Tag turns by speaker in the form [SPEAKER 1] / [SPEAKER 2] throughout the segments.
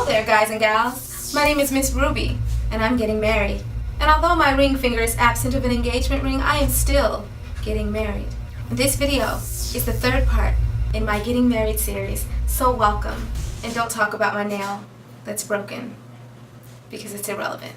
[SPEAKER 1] Hello there, guys and gals. My name is Miss Ruby, and I'm getting married. And although my ring finger is absent of an engagement ring, I am still getting married. This video is the third part in my getting married series, so welcome. And don't talk about my nail that's broken, because it's irrelevant.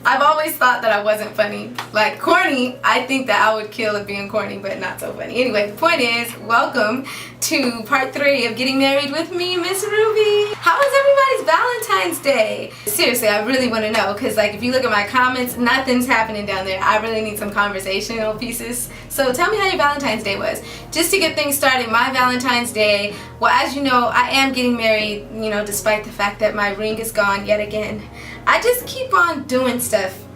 [SPEAKER 1] I've always thought that I wasn't funny. Like, corny, I think that I would kill at being corny, but not so funny. Anyway, the point is, welcome to part 3 of Getting Married with me, Miss Ruby. How was everybody's Valentine's Day? Seriously, I really want to know, because like if you look at my comments, nothing's happening down there. I really need some conversational pieces. So tell me how your Valentine's Day was. Just to get things started, my Valentine's Day, well, as you know, I am getting married, you know, despite the fact that my ring is gone yet again. I just keep on doing stuff.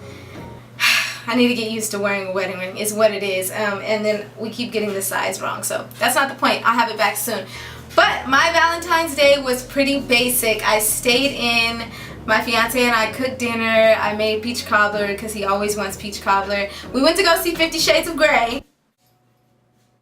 [SPEAKER 1] I need to get used to wearing a wedding ring is what it is, and then we keep getting the size wrong, so that's not the point. I'll have it back soon. But my Valentine's Day was pretty basic. I stayed in. My fiance and I cooked dinner. I made peach cobbler because he always wants peach cobbler. We went to go see 50 Shades of Grey.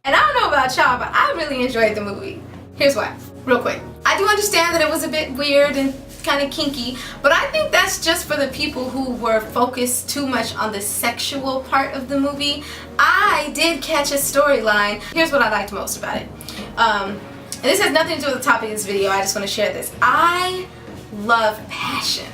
[SPEAKER 1] And I don't know about y'all, but I really enjoyed the movie. Here's why, real quick. I do understand that it was a bit weird and kind of kinky, but I think that's just for the people who were focused too much on the sexual part of the movie. I did catch a storyline. Here's what I liked most about it. And this has nothing to do with the topic of this video, I just want to share this. I love passion.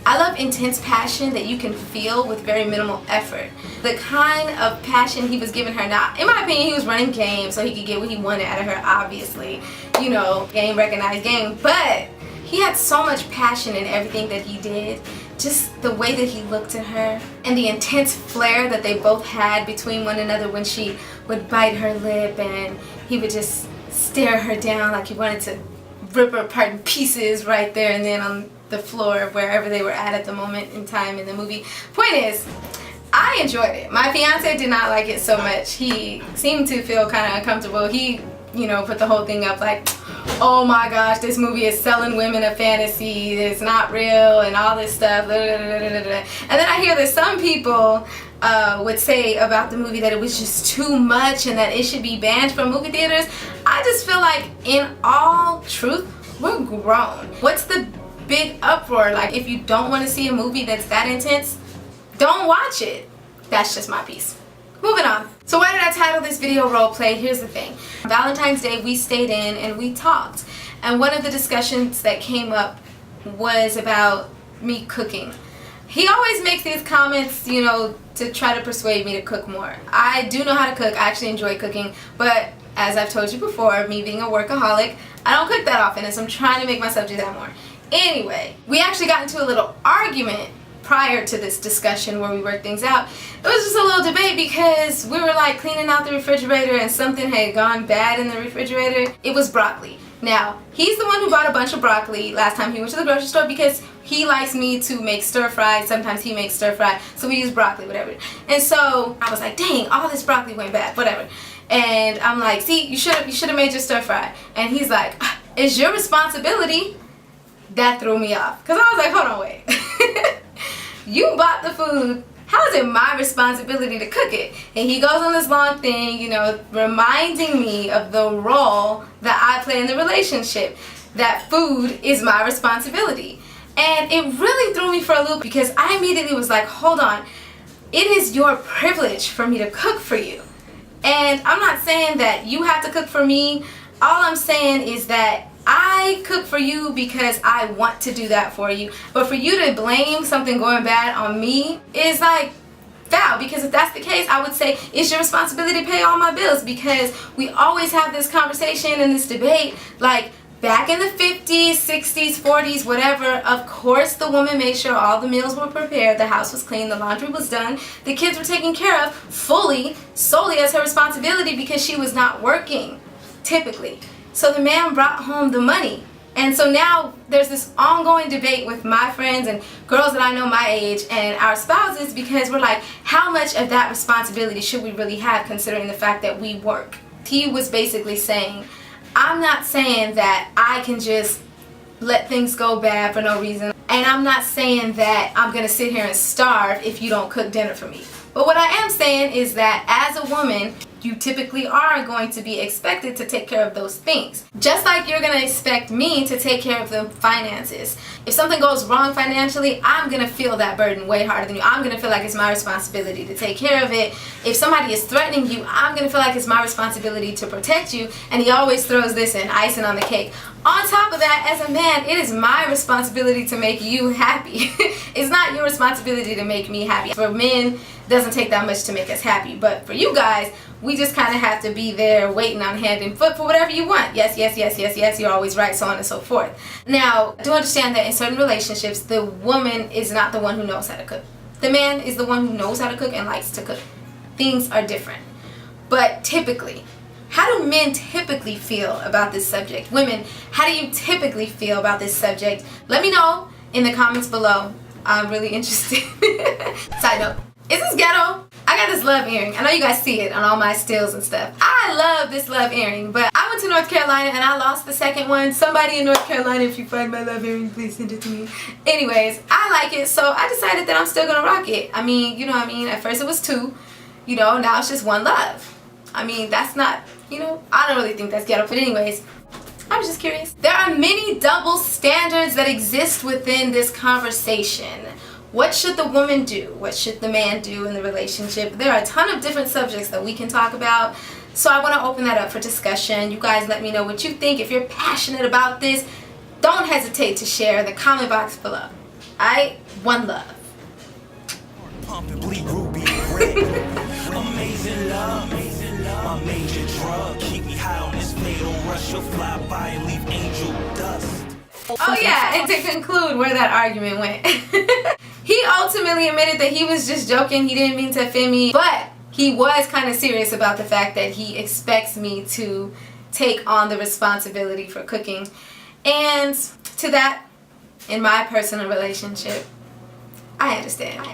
[SPEAKER 1] I love intense passion that you can feel with very minimal effort. The kind of passion he was giving her. Now, in my opinion, he was running game so he could get what he wanted out of her, obviously. You know, game recognized game. But he had so much passion in everything that he did. Just the way that he looked at her and the intense flair that they both had between one another when she would bite her lip and he would just stare her down like he wanted to rip her apart in pieces right there and then on the floor of wherever they were at the moment in time in the movie. Point is, I enjoyed it. My fiance did not like it so much. He seemed to feel kind of uncomfortable. He, you know, put the whole thing up like, oh my gosh, this movie is selling women a fantasy, it's not real, and all this stuff. And then I hear that some people would say about the movie that it was just too much and that it should be banned from movie theaters. I just feel like, in all truth, we're grown. What's the big uproar? Like, if you don't want to see a movie that's that intense, don't watch it. That's just my piece. Moving on. So why did I title this video role play? Here's the thing. Valentine's Day we stayed in and we talked. And one of the discussions that came up was about me cooking. He always makes these comments, you know, to try to persuade me to cook more. I do know how to cook. I actually enjoy cooking. But as I've told you before, me being a workaholic, I don't cook that often. And so I'm trying to make myself do that more. Anyway, we actually got into a little argument prior to this discussion where we worked things out. It was just a little debate because we were like cleaning out the refrigerator and something had gone bad in the refrigerator. It was broccoli. Now, he's the one who bought a bunch of broccoli last time he went to the grocery store because he likes me to make stir fry. Sometimes he makes stir fry, so we use broccoli, whatever. And so I was like, dang, all this broccoli went bad, whatever. And I'm like, see, you should have made your stir fry. And he's like, it's your responsibility. That threw me off because I was like, hold on, wait. You bought the food. How is it my responsibility to cook it? And he goes on this long thing, you know, reminding me of the role that I play in the relationship. That food is my responsibility. And it really threw me for a loop because I immediately was like, hold on. It is your privilege for me to cook for you. And I'm not saying that you have to cook for me. All I'm saying is that I cook for you because I want to do that for you. But for you to blame something going bad on me is like foul, because if that's the case, I would say it's your responsibility to pay all my bills, because we always have this conversation and this debate like back in the 50s, 60s, 40s, whatever. Of course the woman made sure all the meals were prepared, the house was clean, the laundry was done, the kids were taken care of fully, solely as her responsibility because she was not working, typically. So the man brought home the money. And so now there's this ongoing debate with my friends and girls that I know my age and our spouses, because we're like, how much of that responsibility should we really have considering the fact that we work? He was basically saying, I'm not saying that I can just let things go bad for no reason. And I'm not saying that I'm going to sit here and starve if you don't cook dinner for me. But what I am saying is that as a woman, you typically are going to be expected to take care of those things. Just like you're going to expect me to take care of the finances. If something goes wrong financially, I'm going to feel that burden way harder than you. I'm going to feel like it's my responsibility to take care of it. If somebody is threatening you, I'm going to feel like it's my responsibility to protect you. And he always throws this in, icing on the cake. On top of that, as a man, it is my responsibility to make you happy. It's not your responsibility to make me happy. For men, it doesn't take that much to make us happy. But for you guys, we just kind of have to be there waiting on hand and foot for whatever you want. Yes, yes, yes, yes, yes, you're always right, so on and so forth. Now, do understand that in certain relationships, the woman is not the one who knows how to cook. The man is the one who knows how to cook and likes to cook. Things are different. But typically, how do men typically feel about this subject? Women, how do you typically feel about this subject? Let me know in the comments below. I'm really interested. Side note, is this ghetto? I got this love earring. I know you guys see it on all my stills and stuff. I love this love earring, but I went to North Carolina and I lost the second one. Somebody in North Carolina, if you find my love earring, please send it to me. Anyways, I like it, so I decided that I'm still gonna rock it. I mean, you know what I mean? At first it was two, you know, now it's just one love. I mean, that's not, you know, I don't really think that's ghetto, but anyways, I was just curious. There are many double standards that exist within this conversation. What should the woman do? What should the man do in the relationship? There are a ton of different subjects that we can talk about, so I want to open that up for discussion. You guys let me know what you think. If you're passionate about this, don't hesitate to share in the comment box below. One love.
[SPEAKER 2] Amazing love, my major drug. Keep me high on this fatal rush. You'll fly by and leave angel dust.
[SPEAKER 1] Oh yeah, and to conclude where that argument went. He ultimately admitted that he was just joking. He didn't mean to offend me, but he was kind of serious about the fact that he expects me to take on the responsibility for cooking. And to that, in my personal relationship, I understand.